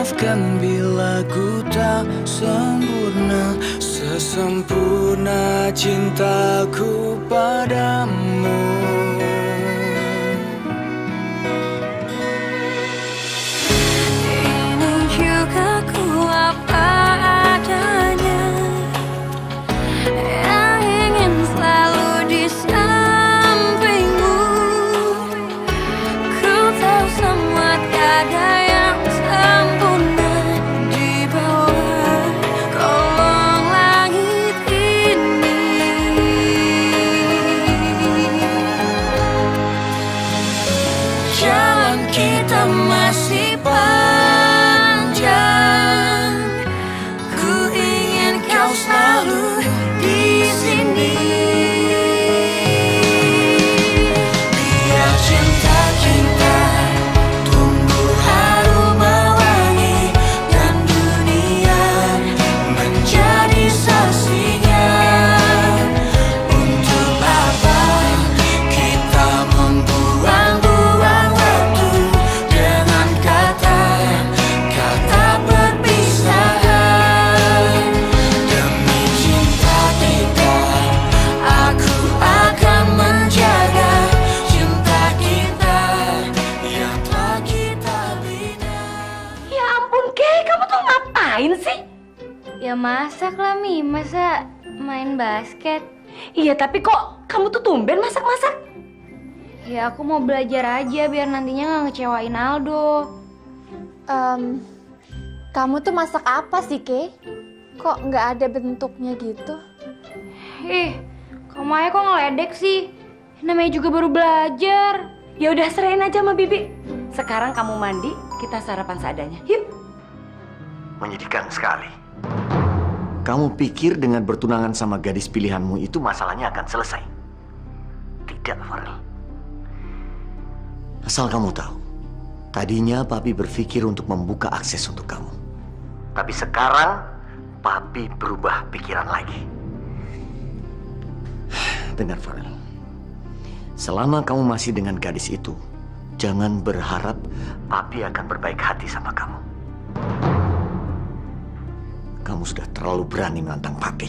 maafkan bila ku tak sempurna, sesempurna cintaku padamu. Ini juga ku apa adanya, yang ingin selalu di sampingmu. Ku tahu semua tiada yang sempurna di bawah kolong langit ini. Jalan kita masih panjang, ku ingin kau selalu di sini. Biar cinta kita tumbuh harum mewangi, dan dunia menjadi saksinya. Untuk apa kita membuang-buang waktu dengan kata-kata perpisahan. Demi cinta kita, aku akan menjaga cinta kita yang telah kita bina. Ya ampun, Kay, kamu tuh ngapain sih? Ya masak lah, Mi. Masa main basket? Iya, tapi kok kamu tuh tumben masak-masak? Ya aku mau belajar aja biar nantinya nggak ngecewain Aldo. Kamu tuh masak apa sih, Kay? Kok nggak ada bentuknya gitu? Ih, kamu aja kok ngeledek sih? Namanya juga baru belajar. Ya udah, serahin aja sama Bibi. Sekarang kamu mandi, kita sarapan seadanya. Yuk. Menyedihkan sekali. Kamu pikir dengan bertunangan sama gadis pilihanmu itu masalahnya akan selesai? Tidak, Farel. Asal kamu tahu, tadinya Papi berpikir untuk membuka akses untuk kamu. Tapi sekarang, Papi berubah pikiran lagi. Dengar, Farel. Selama kamu masih dengan gadis itu, jangan berharap Papi akan berbaik hati sama kamu. Kamu sudah terlalu berani menantang Papi.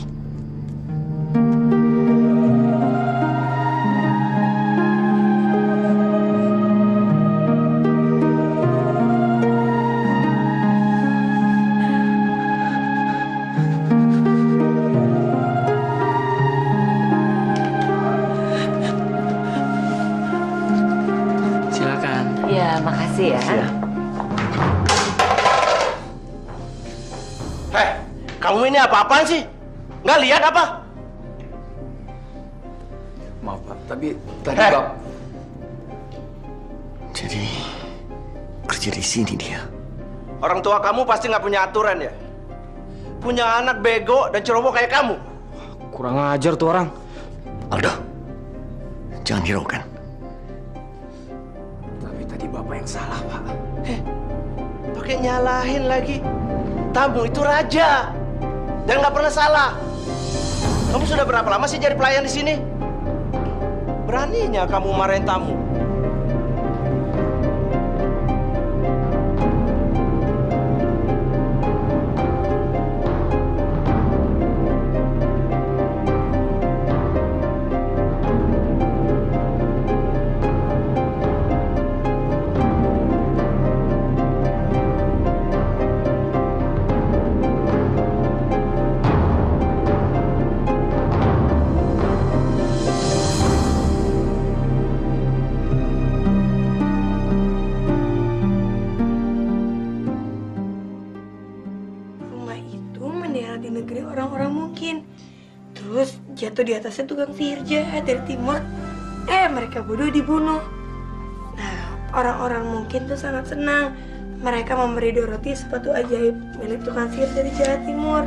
Silakan. Ya, makasih ya. Ya. Hei, kamu ini apa-apaan sih? Nggak lihat apa? Maaf Pak, tapi tadi Hei. Bapak... Jadi, kerja di sini dia. Orang tua kamu pasti nggak punya aturan ya? Punya anak bego dan ceroboh kayak kamu. Kurang ajar tuh orang. Aldo, jangan hiraukan. Tapi tadi Bapak yang salah, Pak. Pakai nyalahin lagi. Tamu itu raja dan nggak pernah salah. Kamu sudah berapa lama sih jadi pelayan di sini? Beraninya kamu marahin tamu. Rumah itu mendarat di negeri orang-orang mungkin. Terus jatuh di atasnya tukang sihir jahat dari timur. Mereka bodoh dibunuh. Nah, orang-orang mungkin tuh sangat senang. Mereka memberi Dorothy sepatu ajaib milik tukang sihir dari Jawa Timur.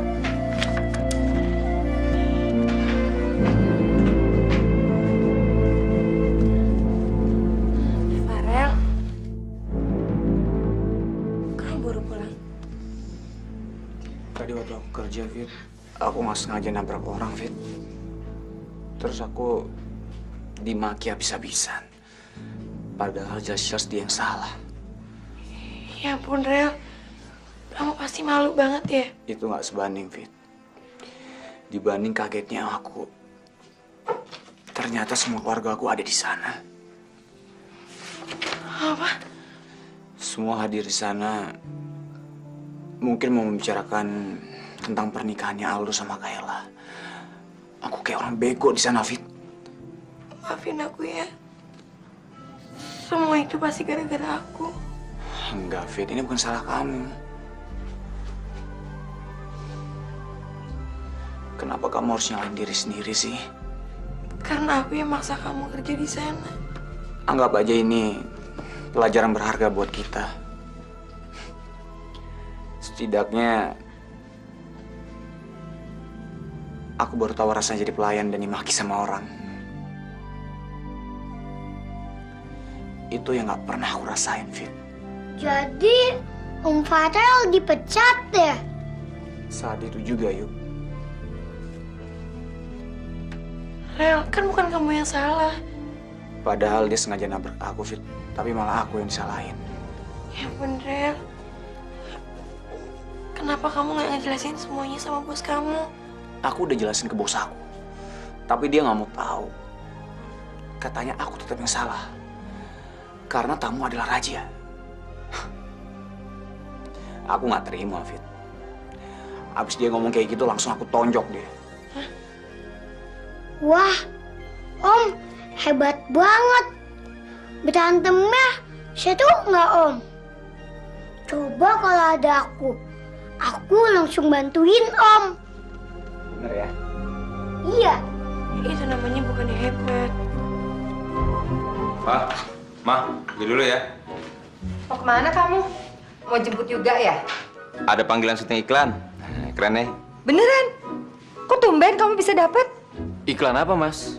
Farel, kamu baru pulang? Tadi waktu aku kerja, Fit, aku nggak sengaja nabrak orang, Fit. Terus aku dimaki habis-habisan. Padahal jelas-jelas dia yang salah. Ya ampun, Rel. pasti malu banget ya. Itu nggak sebanding, Fit. Dibanding kagetnya aku. Ternyata semua keluarga aku ada di sana. Apa? Semua hadir di sana mungkin mau membicarakan tentang pernikahannya Aldo sama Kayla. Aku kayak orang bego di sana, Fit. Maafin aku ya. Semua itu pasti gara-gara aku. Enggak, Fit. Ini bukan salah kamu. Kenapa kamu harus nyalain diri sendiri sih? Karena aku yang maksa kamu kerja di sana. Anggap aja ini pelajaran berharga buat kita. Setidaknya aku baru tahu rasanya jadi pelayan dan dimaki sama orang. Itu yang gak pernah aku rasain, Fit. Jadi Om Farel dipecat ya? Saat itu juga, Yuk. Rel, kan bukan kamu yang salah. Padahal dia sengaja nabrak aku, Fit. Tapi malah aku yang disalahin. Ya ampun, Rel. Kenapa kamu gak ngejelasin semuanya sama bos kamu? Aku udah jelasin ke bos aku. Tapi dia gak mau tahu. Katanya aku tetap yang salah. Karena tamu adalah raja. Aku gak terima, Fit. Abis dia ngomong kayak gitu, langsung aku tonjok dia. Wah, Om hebat banget. Berantemnya seru nggak Om? Coba kalau ada aku langsung bantuin Om. Bener ya? Iya. Itu namanya bukannya hebat. Pak, Ma, pergi dulu ya. Mau kemana kamu? Mau jemput juga ya? Ada panggilan syuting iklan. Keren ya? Beneran? Kok tumben kamu bisa dapet? Iklan apa, Mas?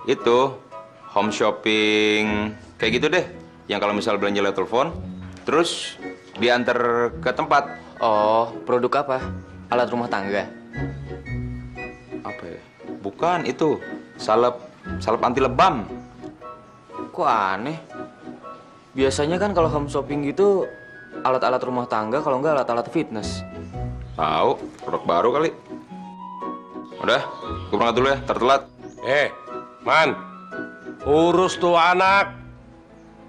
Itu home shopping kayak gitu deh. Yang kalau misal belanja lewat telepon, terus diantar ke tempat. Oh, produk apa? Alat rumah tangga? Apa ya? Bukan itu. Salep anti lebam. Kok aneh? Biasanya kan kalau home shopping gitu alat-alat rumah tangga, kalau enggak alat-alat fitness. Tahu, produk baru kali. Udah, gue berangkat dulu ya, tertelat. Man, urus tuh anak.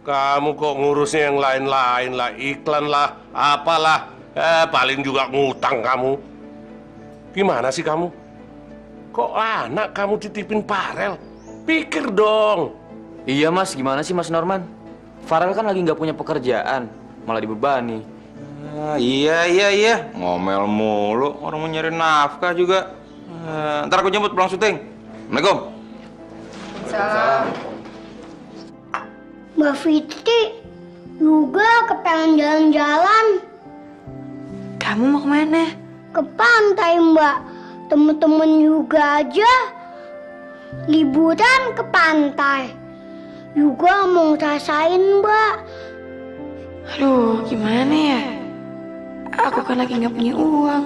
Kamu kok ngurusnya yang lain-lain lah, iklan lah, apalah. Paling juga ngutang kamu. Gimana sih kamu? Kok anak kamu titipin Farel? Pikir dong. Iya mas, gimana sih mas Norman? Farel kan lagi nggak punya pekerjaan, malah dibebani. Iya. Ngomel mulu, orang mau nyari nafkah juga. Ntar aku jemput pulang syuting. Assalamualaikum. Salam. Mbak Fitri juga kepengen jalan-jalan. Kamu mau kemana? Ke pantai Mbak. Temen-temen juga aja liburan ke pantai. Juga mau ngerasain Mbak. Aduh, gimana ya? Aku kan lagi nggak punya uang.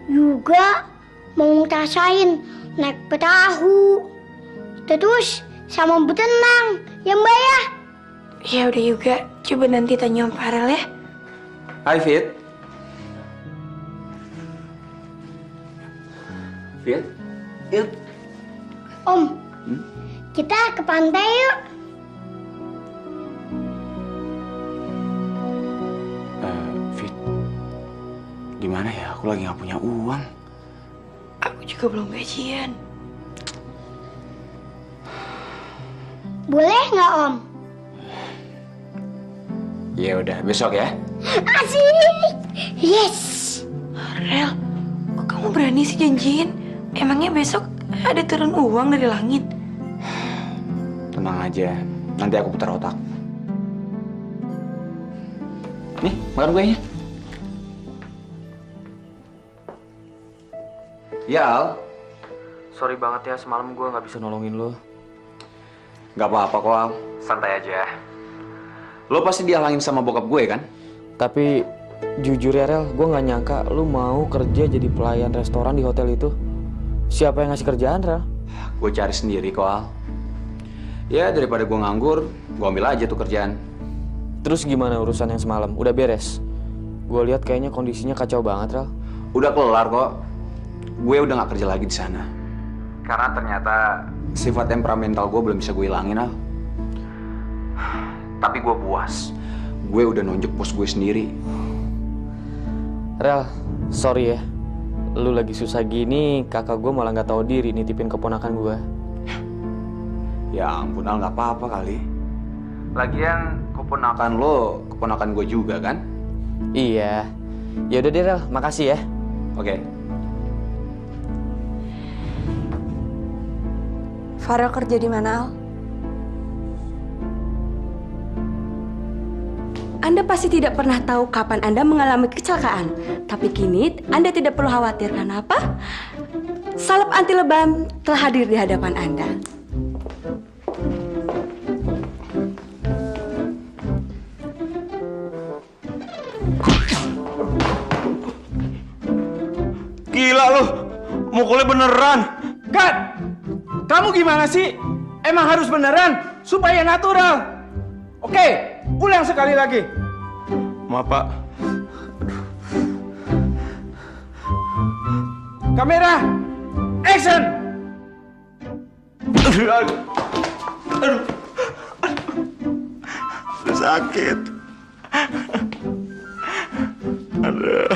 Juga mau ngerasain naik perahu. Terus sama berenang, ya Mbak ya? Ya udah juga, coba nanti tanya Om Farel ya. Hai, Fit. Fit? Yuk. Om, kita ke pantai yuk. Fit. Gimana ya? Aku lagi nggak punya uang. Aku juga belum gajian. Boleh nggak Om? Ya udah, besok ya. Asik! Yes! Rel, kok kamu berani sih janjiin? Emangnya besok ada turun uang dari langit? Tenang aja, nanti aku putar otak. Nih, makan kuenya. Ya, Al. Sorry banget ya, semalam gue nggak bisa nolongin lo. Gak apa-apa kok, Al. Santai aja. Lo pasti dihalangin sama bokap gue, kan? Tapi jujur ya Rel, gue nggak nyangka lu mau kerja jadi pelayan restoran di hotel itu. Siapa yang ngasih kerjaan, Rel? Gue cari sendiri kok, Al. Ya, daripada gue nganggur, gue ambil aja tuh kerjaan. Terus gimana urusan yang semalam? Udah beres? Gue lihat kayaknya kondisinya kacau banget, Rel. Udah kelar kok. Gue udah nggak kerja lagi di sana. Karena ternyata sifat temperamental gue belum bisa gue hilangin, Al. Tapi gue puas. Gue udah nunjuk bos gue sendiri. Rel, sorry ya. Lu lagi susah gini, kakak gue malah nggak tahu diri nitipin keponakan gue. Ya ampun, Al, nggak apa-apa kali. Lagian keponakan lo, keponakan gue juga kan? Iya. Ya udah deh, Rel. Makasih ya. Oke. Farel kerja di mana, Al? Anda pasti tidak pernah tahu kapan Anda mengalami kecelakaan. Tapi kini Anda tidak perlu khawatir. Karena apa? Salep anti lebam telah hadir di hadapan Anda. Gila lu, mukulnya beneran. Kat, kamu gimana sih? Emang harus beneran supaya natural. Oke, ulang sekali lagi. Maaf, Pak. Kamera, action. Aduh. Sakit. Aduh.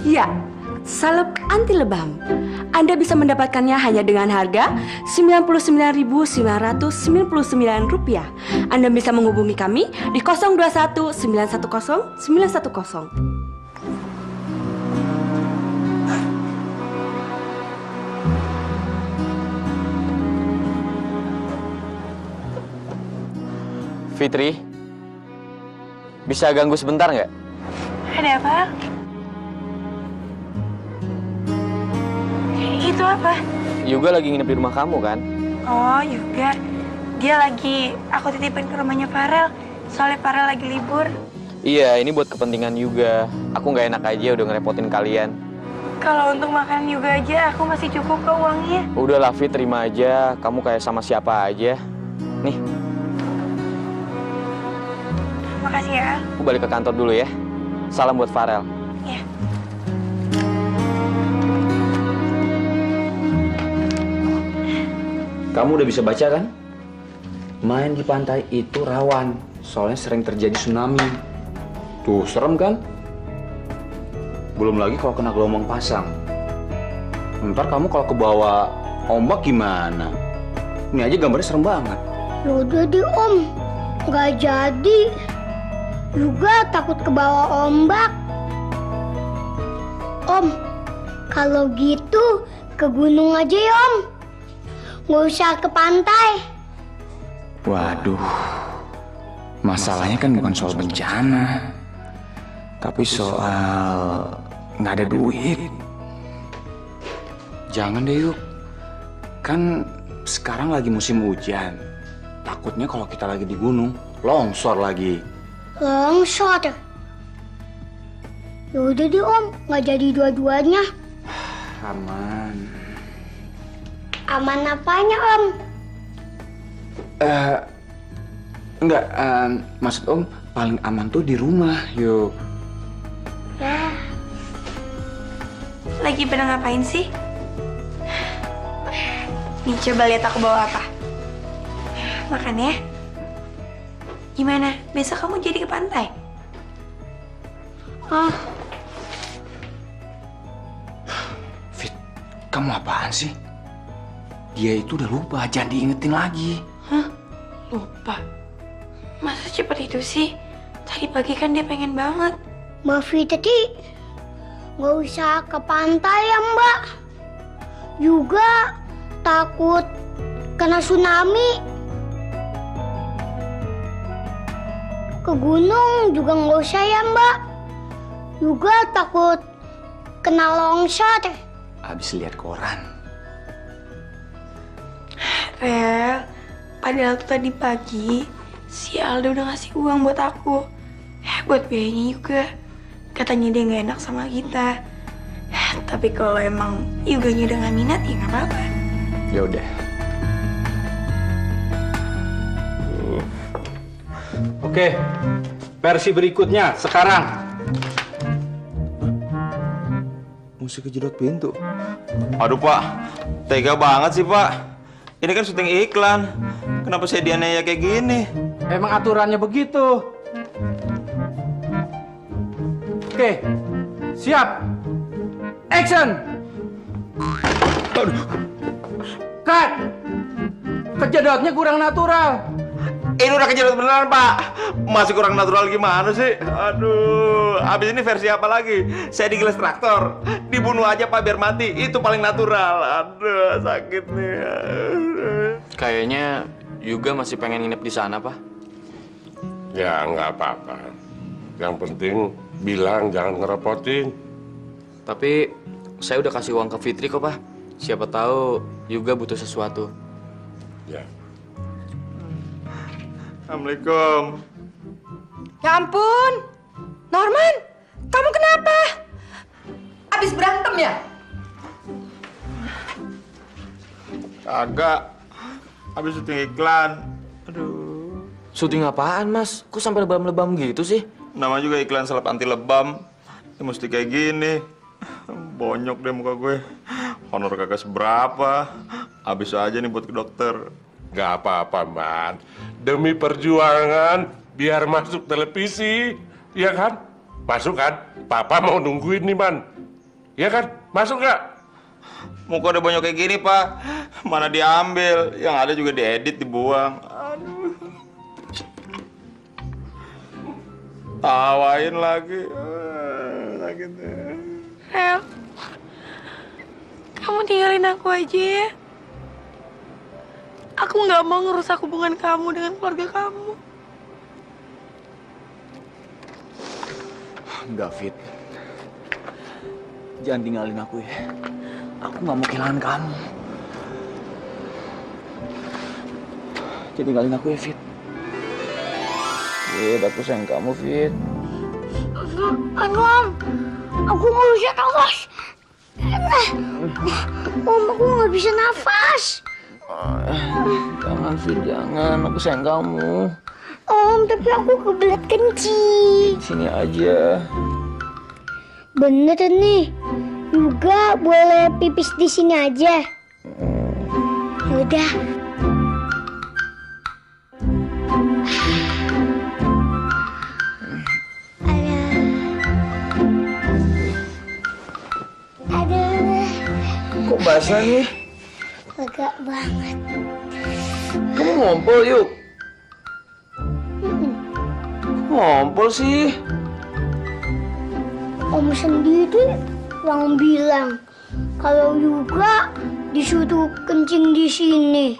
Ya, salep anti lebam. Anda bisa mendapatkannya hanya dengan harga Rp99.999. Anda bisa menghubungi kami di 021 910 910. Fitri, bisa ganggu sebentar nggak? Ada apa? Itu apa? Yuga lagi nginep di rumah kamu kan? Oh, Yoga. Dia lagi aku titipin ke rumahnya Farel. Soalnya Farel lagi libur. Iya, ini buat kepentingan Yuga. Aku nggak enak aja udah ngerepotin kalian. Kalau untuk makan Yoga aja aku masih cukup kok uangnya. Udah lah, Fit, terima aja. Kamu kayak sama siapa aja. Nih, Makasih ya. aku balik ke kantor dulu ya. Salam buat Farel. Ya. Kamu udah bisa baca kan? Main di pantai itu rawan, soalnya sering terjadi tsunami. Tuh, serem kan? Belum lagi kalau kena gelombang pasang. Ntar kamu kalau ke bawah ombak gimana? Ini aja gambarnya serem banget. Udah deh Om, nggak jadi. Juga takut ke bawah ombak. Om, kalau gitu ke gunung aja ya Om. Nggak usah ke pantai. Waduh, masalahnya kan bukan soal bencana, tapi soal nggak ada duit. Jangan deh yuk, kan sekarang lagi musim hujan. Takutnya kalau kita lagi di gunung, longsor lagi. Longsor. Yaudah deh Om, nggak jadi dua-duanya. Aman. Aman apanya Om? Enggak, maksud Om paling aman tuh di rumah, yuk. Ya. Lagi pada ngapain sih? Nih coba lihat aku bawa apa. Makan ya. Gimana? Besok kamu jadi ke pantai? Fit, kamu apaan sih? Dia itu udah lupa, jangan diingetin lagi. Hah? Lupa? Masa cepat itu sih? Tadi pagi kan dia pengen banget. Mbak Fitri, nggak usah ke pantai ya Mbak. Juga takut kena tsunami. Ke gunung juga nggak usah ya Mbak. Juga takut kena longsor. Habis lihat koran. Rel, padahal tuh tadi pagi si Aldo udah ngasih uang buat aku. Buat biayanya juga. Katanya dia nggak enak sama kita. Tapi kalau emang Yuganya udah nggak minat ya nggak apa-apa. Ya udah. Oke, versi berikutnya sekarang. Musik kejedot pintu. Aduh Pak, tega banget sih Pak. Ini kan syuting iklan. Kenapa saya dianiaya kayak gini? Emang aturannya begitu. Oke, siap. Action. Aduh. Cut. Kejedotnya kurang natural. Ini udah kejedot beneran Pak. Masih kurang natural gimana sih? Aduh, abis ini versi apa lagi? Saya digiles traktor. Dibunuh aja Pak biar mati. Itu paling natural. Aduh, sakit nih. Kayaknya Yuga masih pengen nginep di sana, Pak. Ya, nggak apa-apa. Yang penting bilang jangan ngerepotin. Tapi saya udah kasih uang ke Fitri kok, Pak. Siapa tahu Yuga butuh sesuatu. Ya. Assalamualaikum. Ya ampun, Norman, kamu kenapa? Habis berantem ya? Kagak. Habis syuting iklan. Aduh. Syuting apaan, Mas? Kok sampai lebam-lebam gitu sih? Nama juga iklan salep anti lebam. Ya mesti kayak gini. Bonyok deh muka gue. Honor kagak seberapa. Habis aja nih buat ke dokter. Nggak apa-apa, Man. Demi perjuangan, biar masuk televisi. Iya kan? Masuk kan? Papa mau nungguin nih, Man. Iya kan? Masuk nggak? Muka udah bonyok kayak gini, Pak. Mana diambil. Yang ada juga diedit, dibuang. Aduh. Tawain lagi. Sakit. Rel, kamu tinggalin aku aja ya. Aku nggak mau ngerusak hubungan kamu dengan keluarga kamu. Enggak, Fit. Jangan tinggalin aku ya. Aku nggak mau kehilangan kamu. Jangan tinggalin aku ya, Fit. Fit, aku sayang kamu, Fit. Om, aku nggak bisa nafas. Om, aku nggak bisa nafas. Jangan, Fit, jangan. Aku sayang kamu. Om, tapi aku kebelet kencing. Sini aja. Bener nih. Juga boleh pipis di sini aja. Udah. Aduh. Kok basah nih? Lega banget. Kamu ngompol yuk. Ngompol sih. Om sendiri yang bilang kalau juga disuruh kencing di sini.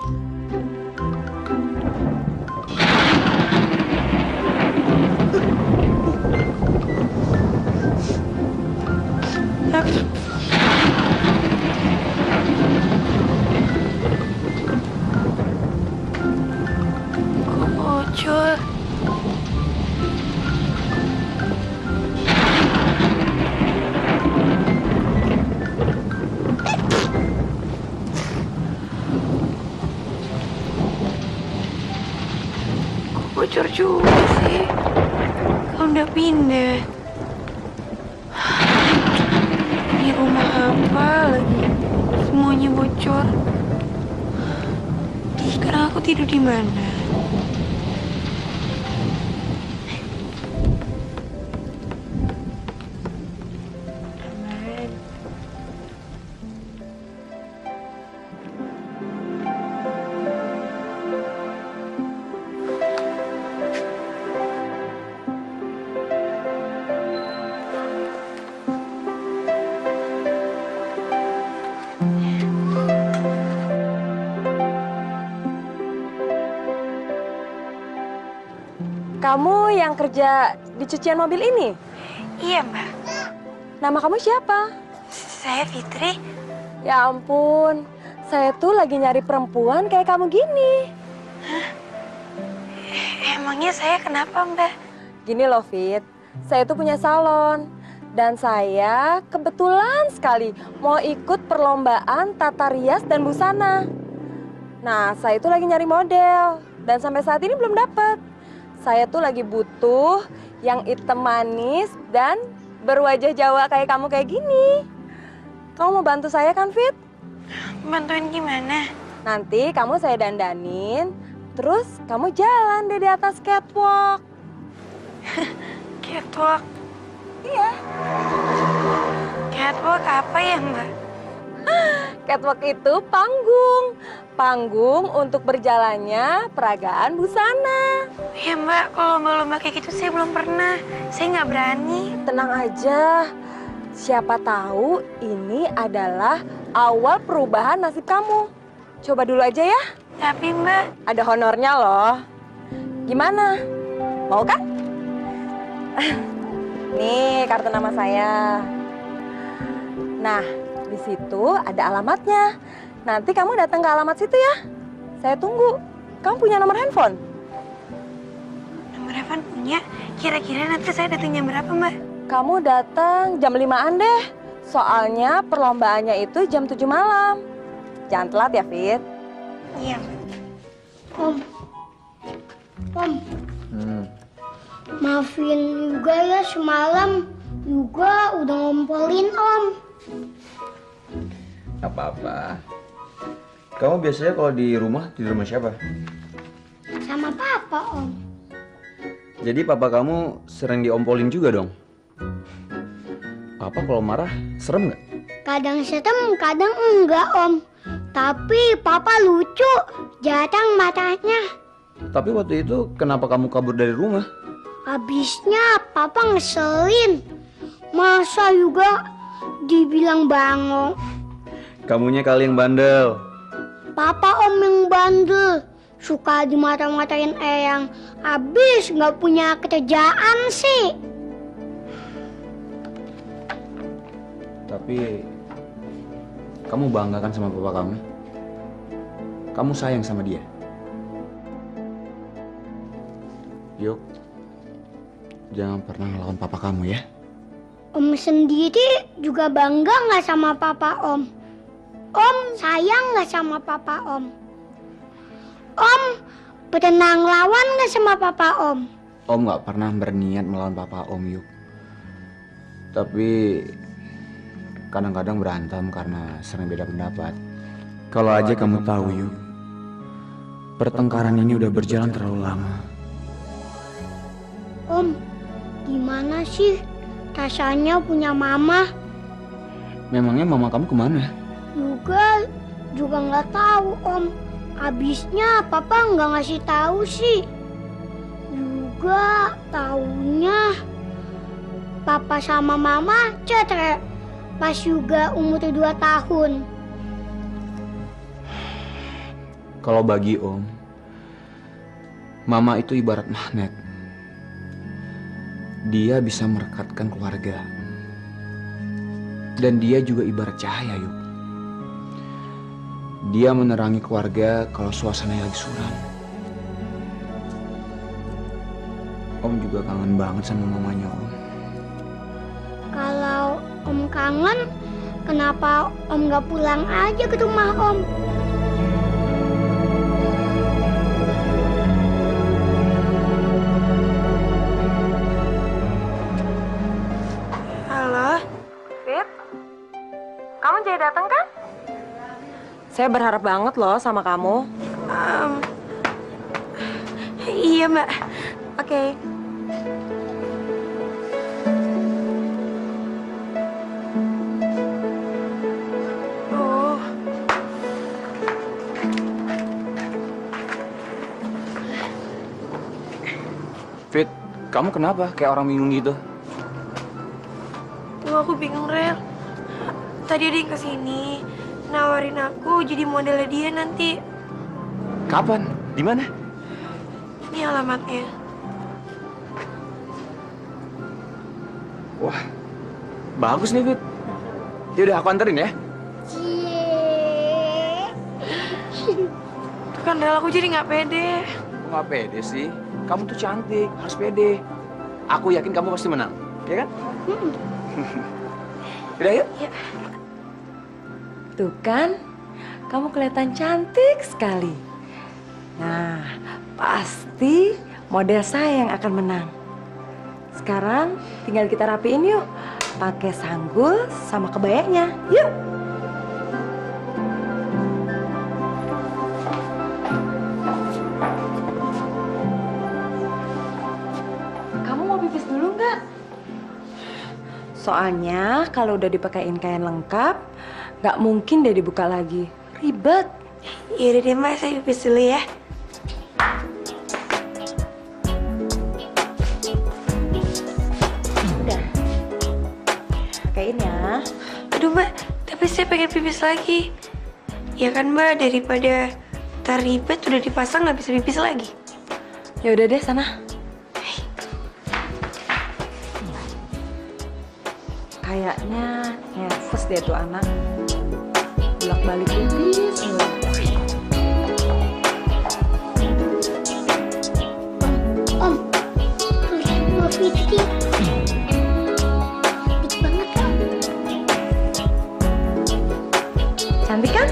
Kok bocor? Bocor juga sih. Kamu udah pindah. Ini rumah apa lagi? Semuanya bocor. Sekarang aku tidur di mana? Aman. Kamu yang kerja di cucian mobil ini? Iya, Mbak. Nama kamu siapa? Saya Fitri. Ya ampun, saya tuh lagi nyari perempuan kayak kamu gini. Emangnya saya kenapa, Mbak? Gini loh, Fit. Saya tuh punya salon. Dan saya kebetulan sekali mau ikut perlombaan tata rias dan busana. Nah, saya tuh lagi nyari model. Dan sampai saat ini belum dapat. Saya tuh lagi butuh yang hitam manis dan berwajah Jawa kayak kamu kayak gini. Kamu mau bantu saya kan, Fit? Bantuin gimana? Nanti kamu saya dandanin, terus kamu jalan deh di atas catwalk. Catwalk? Iya. Catwalk apa ya, Mbak? Catwalk itu panggung. Panggung untuk berjalannya peragaan busana. Ya Mbak, kalau lomba-lomba kayak gitu saya belum pernah. Saya nggak berani. Tenang aja. Siapa tahu ini adalah awal perubahan nasib kamu. Coba dulu aja ya. Tapi Mbak, ada honornya loh. Gimana? Mau kan? Nih kartu nama saya. Nah, di situ ada alamatnya. Nanti kamu datang ke alamat situ ya. Saya tunggu. Kamu punya nomor handphone? nomor handphone punya. Kira-kira nanti saya datang jam berapa, Mbak? Kamu datang jam 5-an deh. Soalnya perlombaannya itu jam 7 malam. Jangan telat ya, Fit. Iya. Om. Maafin juga ya semalam juga udah ngompolin Om. Gak apa-apa. Kamu biasanya kalau di rumah siapa? Sama Papa Om. Jadi papa kamu sering diompolin juga dong? Papa kalau marah serem nggak? Kadang serem, kadang enggak Om. Tapi Papa lucu, jarang matanya. Tapi waktu itu kenapa kamu kabur dari rumah? Habisnya Papa ngeselin. Masa juga dibilang bangong. Kamunya kali yang bandel. Papa Om yang bandel. Suka dimata-matain Eyang. Habis nggak punya kerjaan sih. Tapi kamu bangga kan sama papa kamu? Kamu sayang sama dia? Yuk, jangan pernah ngelawan papa kamu ya. Om sendiri juga bangga nggak sama Papa Om? Om sayang nggak sama Papa Om? Om pernah ngelawan nggak sama Papa Om? Om nggak pernah berniat melawan papa Om, Yuk. Tapi kadang-kadang berantem karena sering beda pendapat. Kalau aja kamu tahu, Yuk, pertengkaran ini udah berjalan terlalu lama. Om, gimana sih rasanya punya mama? Memangnya mama kamu kemana? Juga nggak tahu Om. Habisnya Papa nggak ngasih tahu sih. Juga taunya Papa sama Mama cerai pas juga umur 2 tahun. Kalau bagi Om, mama itu ibarat magnet. Dia bisa merekatkan keluarga. Dan dia juga ibarat cahaya, Yuk. Dia menerangi keluarga kalau suasananya lagi suram. Om juga kangen banget sama mamanya, Om. Kalau Om kangen, kenapa Om nggak pulang aja ke rumah Om? Halo? Fit, kamu jadi datang kan? Saya berharap banget loh sama kamu. Iya Mbak. Oke. Oh. Fit, kamu kenapa? Kayak orang bingung gitu. Aku bingung, Rel. Tadi ada yang kesini, nawarin aku jadi modelnya dia nanti. Kapan? Di mana? Ini alamatnya. Wah, bagus nih, Fit. Yaudah, aku anterin ya. Tuh kan, Rel, aku jadi nggak pede. Aku nggak pede sih. Kamu tuh cantik, harus pede. Aku yakin kamu pasti menang, ya kan? Udah yuk. Ya. Tuh kan, kamu kelihatan cantik sekali. Nah, pasti model saya yang akan menang. Sekarang tinggal kita rapiin yuk. Pakai sanggul sama kebayanya. Yuk. Kamu mau pipis dulu nggak? Soalnya kalau udah dipakein kain lengkap, nggak mungkin deh dibuka lagi. Ribet. Yaudah deh Mbak, saya pipis dulu ya. Udah. Pakein ya. Aduh Mbak, tapi saya pengen pipis lagi. Ya kan Mbak, daripada ribet udah dipasang nggak bisa pipis lagi. Ya udah deh sana. Kayaknya nervous deh tuh anak. Bolak-balik pipis mulu. Om, Mbak Fitri. Cantik banget kan? Cantik kan?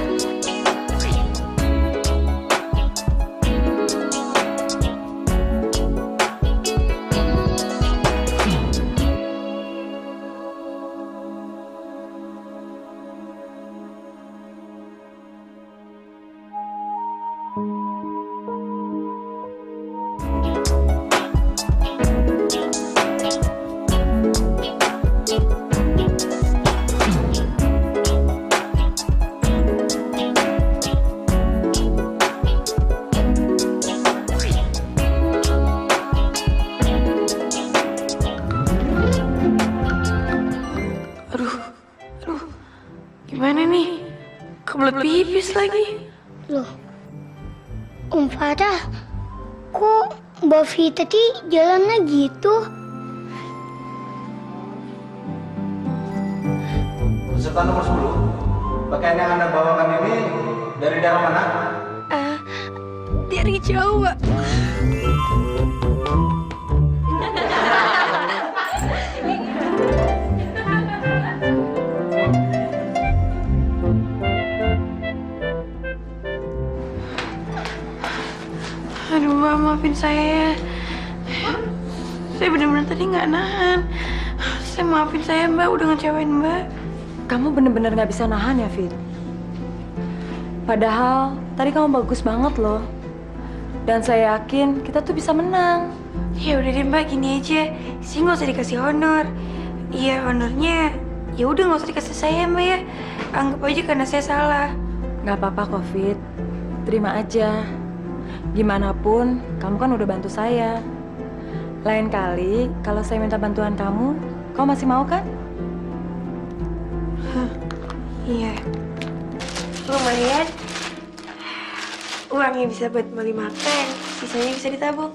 Gimana nih? Kebelet pipis lagi. Loh, Om Farah, kok Mbak Fitri jalannya gitu? Peserta nomor 10. Pakaian yang Anda bawakan ini dari daerah mana? Dari Jawa. Aduh Mbak, maafin saya. Saya benar-benar tadi nggak nahan. Saya maafin saya Mbak, udah ngecewain Mbak. Kamu bener-bener gak bisa nahan ya, Fit? Padahal tadi kamu bagus banget loh. Dan saya yakin kita tuh bisa menang. Ya udah deh Mbak, gini aja. Sih nggak usah dikasih honor. Iya, honornya ya udah nggak usah dikasih saya Mbak ya. Anggap aja karena saya salah. Gak apa-apa kok, Fit. Terima aja. Gimana pun, kamu kan udah bantu saya. Lain kali, kalau saya minta bantuan kamu masih mau kan? Iya. Lumayan. Uangnya bisa buat beli makan, sisanya bisa ditabung.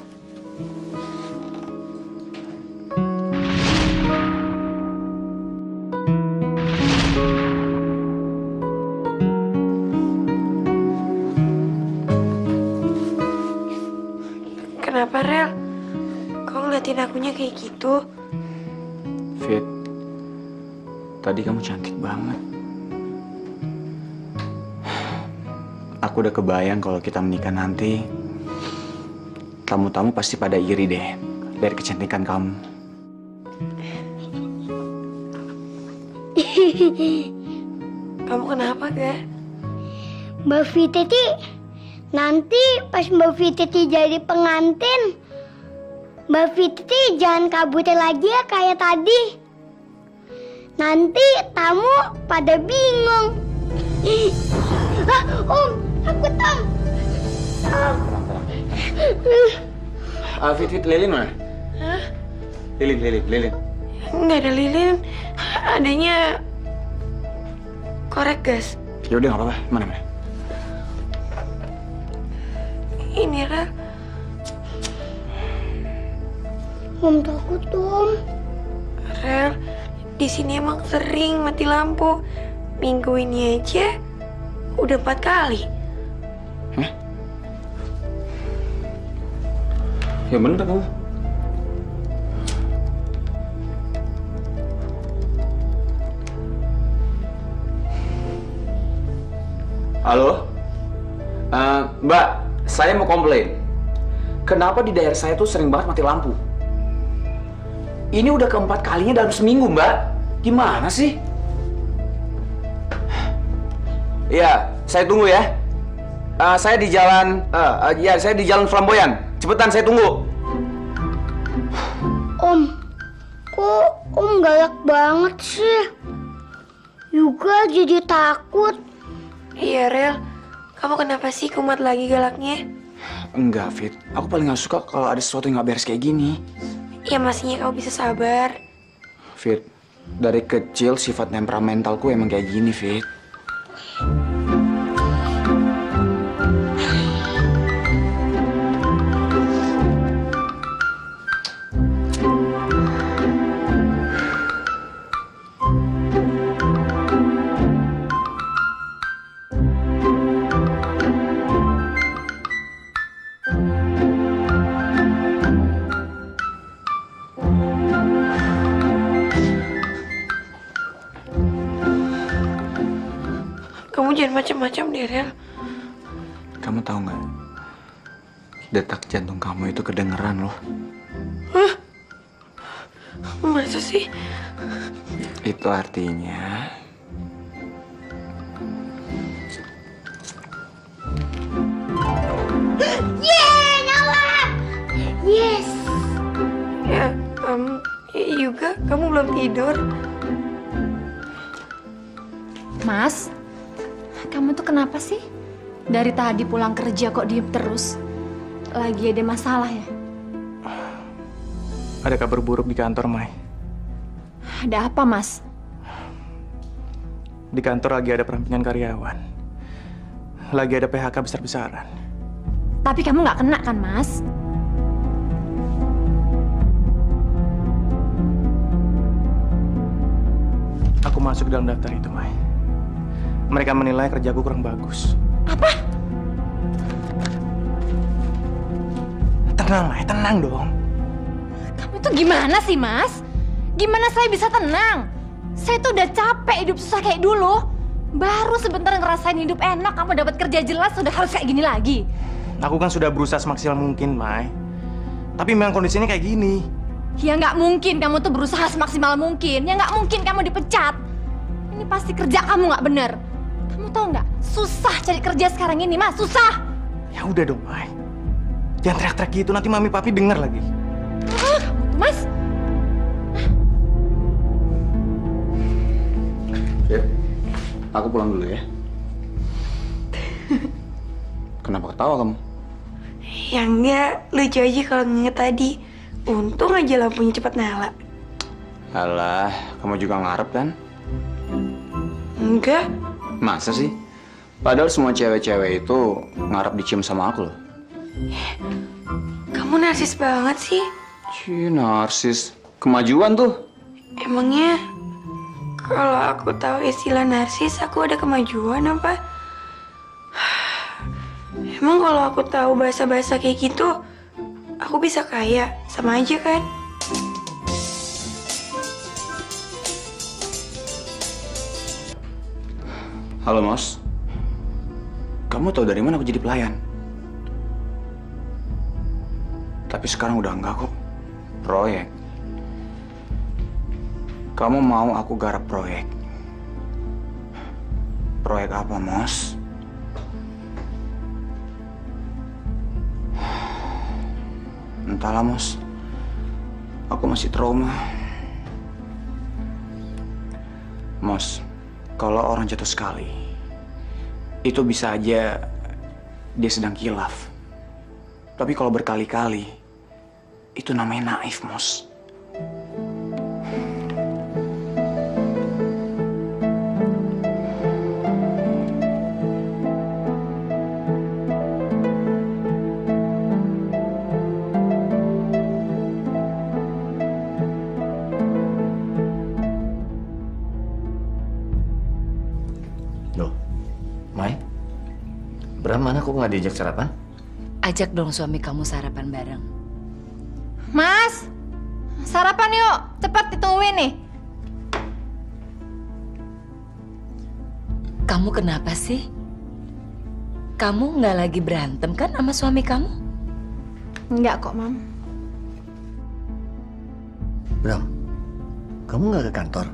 Kenapa, Rel? Kok ngeliatin akunya kayak gitu? Fit, tadi kamu cantik banget. Aku udah kebayang kalau kita menikah nanti, tamu-tamu pasti pada iri deh dari kecantikan kamu. Kamu kenapa, Ga? Mbak Fitri, nanti pas Mbak Fitri jadi pengantin, Mbak Fitri jangan kabur lagi ya kayak tadi. Nanti tamu pada bingung. Om, takut Om. Fit, lilin mana? Hah? Lilin. Nggak ada lilin, adanya korek gas. Ya udah nggak apa-apa, mana? Ini Rel. Om takut Om. Rel, di sini emang sering mati lampu. Minggu ini aja udah 4 kali. Hah? Ya bener kamu. Halo? Mbak, saya mau komplain. kenapa di daerah saya tuh sering banget mati lampu? Ini udah keempat kalinya dalam seminggu, Mbak. Gimana sih? Iya, saya tunggu ya. Saya di jalan, saya di jalan Flamboyan. Cepetan, saya tunggu. Om, kok Om galak banget sih? Juga jadi takut. Iya, Rel. Kamu kenapa sih kumat lagi galaknya? Enggak, Fit. Aku paling gak suka kalau ada sesuatu yang gak beres kayak gini. Ya maksudnya kamu bisa sabar. Fit, dari kecil sifat temperamentalku emang kayak gini, Fit. Kamu jangan macam-macam deh, Rel. Kamu tahu nggak? Detak jantung kamu itu kedengeran loh. Hah? Masa sih? Itu artinya Yeay, nyala! Yes! Ya, Yuga, kamu belum tidur? Mas, kamu tuh kenapa sih? Dari tadi pulang kerja kok diem terus? Lagi ada masalah ya? Ada kabar buruk di kantor, Mai. Ada apa, Mas? Di kantor lagi ada perampingan karyawan. Lagi ada PHK besar-besaran. Tapi kamu nggak kena kan, Mas? Aku masuk dalam daftar itu, Mai. Mereka menilai kerjaku kurang bagus. Apa? Tenang, Mai. Tenang dong. Kamu tuh gimana sih, Mas? Gimana saya bisa tenang? Saya tuh udah capek hidup susah kayak dulu. Baru sebentar ngerasain hidup enak, kamu dapat kerja jelas, udah harus kayak gini lagi. Aku kan sudah berusaha semaksimal mungkin, Mai. Tapi memang kondisinya kayak gini. Ya nggak mungkin kamu tuh berusaha semaksimal mungkin. Ya nggak mungkin kamu dipecat. Ini pasti kerja kamu nggak bener. Kamu tahu nggak? Susah cari kerja sekarang ini, Mas. Susah. Ya udah dong, Mai. Jangan teriak-teriak gitu, nanti mami papi denger lagi. Kamu tuh, Mas. Fit, aku pulang dulu ya. Kenapa ketawa kamu? Ya enggak, lucu aja kalau nginget tadi. Untung aja lampunya cepat nyala. Alah, kamu juga ngarep kan? Enggak. Masa sih? Padahal semua cewek-cewek itu ngarep dicium sama aku loh. Kamu narsis banget sih. Cih, narsis. Kemajuan tuh. Emangnya kalau aku tahu istilah narsis, aku ada kemajuan apa? Emang kalau aku tahu bahasa-bahasa kayak gitu, aku bisa kaya? Sama aja kan? Halo, Mos. Kamu tahu dari mana aku jadi pelayan? Tapi sekarang udah enggak kok. Proyek. Kamu mau aku garap proyek? Proyek apa, Mos? Entahlah, Mos. Aku masih trauma. Mos, kalau orang jatuh sekali, itu bisa aja dia sedang kilaf. Tapi kalau berkali-kali, itu namanya naif, Mos. Loh, Mai? Bram mana kok nggak diajak sarapan? Ajak dong suami kamu sarapan bareng. Mas, sarapan yuk. Cepat ditungguin nih. Kamu kenapa sih? Kamu nggak lagi berantem kan sama suami kamu? Enggak kok, Mam. Bram, kamu nggak ke kantor?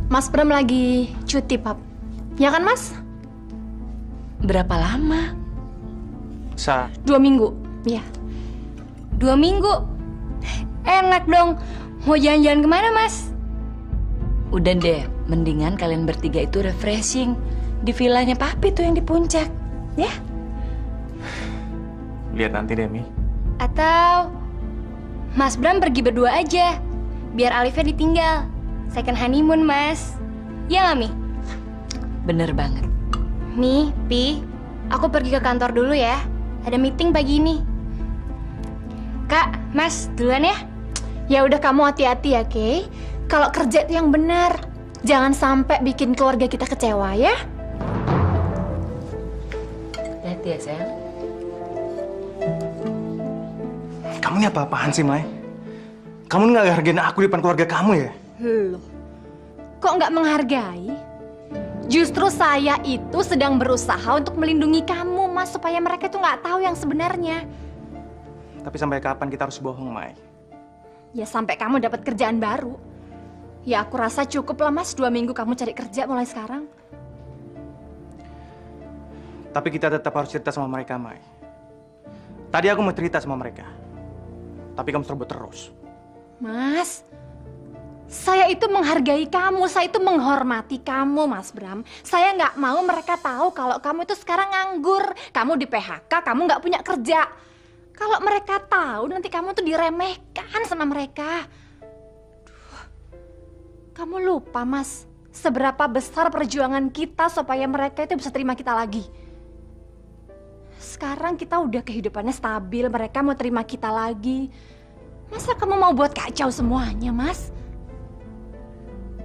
Mas Bram lagi cuti, Pap. Ya kan, Mas? Berapa lama? 2 minggu. Ya. 2 minggu? Enak dong. Mau jalan-jalan kemana, Mas? Udah deh, mendingan kalian bertiga itu refreshing di villanya Papi tuh yang di puncak, ya? Lihat nanti deh, Mi. Atau Mas Bram pergi berdua aja, biar Alifnya ditinggal. Second honeymoon, Mas. Iya nggak, Mi? Bener banget. Mi, Pi, aku pergi ke kantor dulu ya. Ada meeting pagi ini. Kak, Mas, duluan ya. Ya udah, kamu hati-hati ya, Kay. Kalau kerja itu yang benar. Jangan sampai bikin keluarga kita kecewa ya. Hati-hati ya, sayang. Kamu ini apa-apaan sih, Mai? Kamu nggak hargain aku di depan keluarga kamu ya? Loh, kok nggak menghargai? Justru saya itu sedang berusaha untuk melindungi kamu, Mas, supaya mereka itu nggak tahu yang sebenarnya. Tapi sampai kapan kita harus bohong, Mai? Ya sampai kamu dapat kerjaan baru. Ya aku rasa cukup lah, Mas, 2 minggu kamu cari kerja mulai sekarang. Tapi kita tetap harus cerita sama mereka, Mai. Tadi aku mau cerita sama mereka. Tapi kamu serobot terus. Mas, saya itu menghargai kamu, saya itu menghormati kamu, Mas Bram. Saya nggak mau mereka tahu kalau kamu itu sekarang nganggur. Kamu di PHK, kamu nggak punya kerja. Kalau mereka tahu, nanti kamu tuh diremehkan sama mereka. Duh, kamu lupa, Mas, seberapa besar perjuangan kita supaya mereka itu bisa terima kita lagi. Sekarang kita udah kehidupannya stabil, mereka mau terima kita lagi. Masa kamu mau buat kacau semuanya, Mas?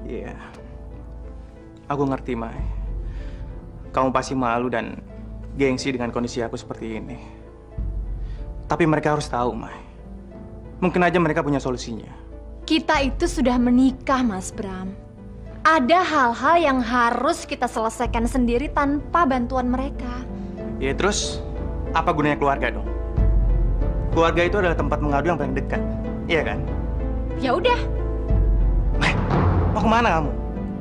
Iya. Aku ngerti, Mai. Kamu pasti malu dan gengsi dengan kondisi aku seperti ini. Tapi mereka harus tahu, Mai. Mungkin aja mereka punya solusinya. Kita itu sudah menikah, Mas Bram. Ada hal-hal yang harus kita selesaikan sendiri tanpa bantuan mereka. Ya terus, apa gunanya keluarga dong? Keluarga itu adalah tempat mengadu yang paling dekat, iya kan? Ya udah. Mau kemana kamu?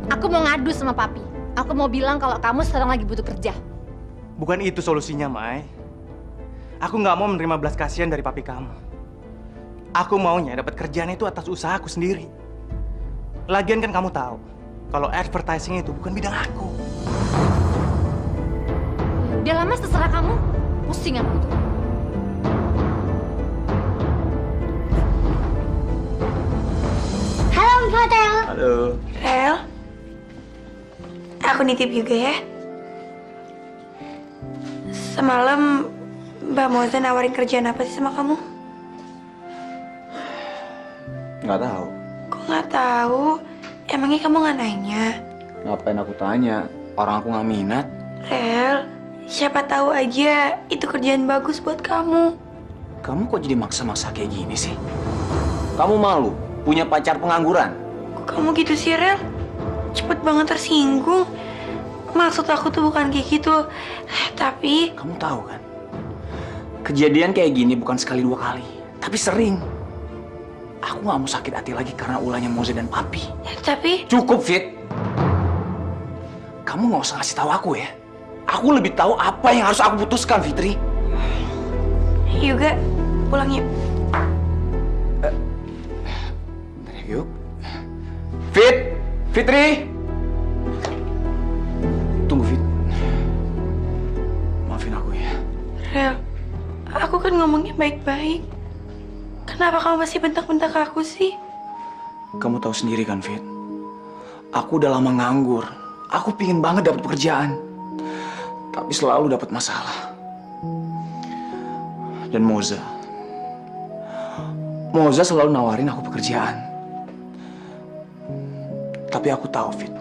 Aku mau ngadu sama Papi. Aku mau bilang kalau kamu sekarang lagi butuh kerja. Bukan itu solusinya, Mai. Aku nggak mau menerima belas kasihan dari papi kamu. Aku maunya dapat kerjaan itu atas usaha aku sendiri. Lagian kan kamu tahu, kalau advertising itu bukan bidang aku. Udah lama terserah kamu. Pusing aku tuh. Halo, Mbak Tel. Halo. Rel, aku nitip juga ya. Semalam Mbak Moza nawarin kerjaan apa sih sama kamu? Nggak tahu. Kok nggak tahu? Emangnya kamu nggak nanya? Ngapain aku tanya? Orang aku nggak minat. Rel, siapa tahu aja itu kerjaan bagus buat kamu. Kamu kok jadi maksa-maksa kayak gini sih? Kamu malu punya pacar pengangguran? Kok kamu gitu sih, Rel? Cepet banget tersinggung. Maksud aku tuh bukan kayak gitu. Tapi... Kamu tahu kan? Kejadian kayak gini bukan sekali 2 kali. Tapi sering. Aku nggak mau sakit hati lagi karena ulahnya Moza dan Papi. Tapi... Cukup, Fit. Kamu nggak usah ngasih tahu aku ya. Aku lebih tahu apa yang harus aku putuskan, Fitri. Juga, pulang yuk. Bentar ya, yuk. Fit! Fitri! Tunggu, Fit. Maafin aku ya. Rel, aku kan ngomongnya baik-baik. Kenapa kamu masih bentak-bentak aku sih? Kamu tahu sendiri kan, Fit? Aku udah lama nganggur. Aku pingin banget dapat pekerjaan. Tapi selalu dapat masalah. Dan Moza selalu nawarin aku pekerjaan. Tapi aku tahu, Fit,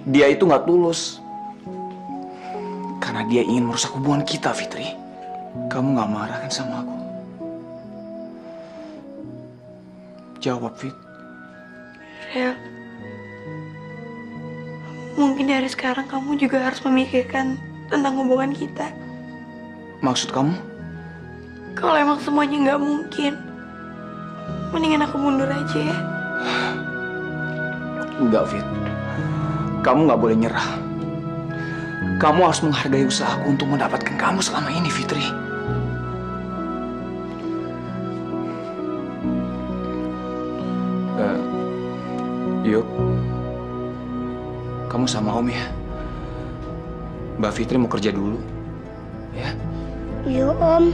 dia itu nggak tulus. Karena dia ingin merusak hubungan kita, Fitri. Kamu nggak marah kan sama aku? Jawab, Fit. Rel, mungkin dari sekarang kamu juga harus memikirkan tentang hubungan kita. Maksud kamu? Kalau emang semuanya nggak mungkin, mendingan aku mundur aja ya. Enggak, Fit. Kamu nggak boleh nyerah. Kamu harus menghargai usahaku untuk mendapatkan kamu selama ini, Fitri. Yuk, kamu sama Om ya. Mbak Fitri mau kerja dulu, ya? Yuk, Om.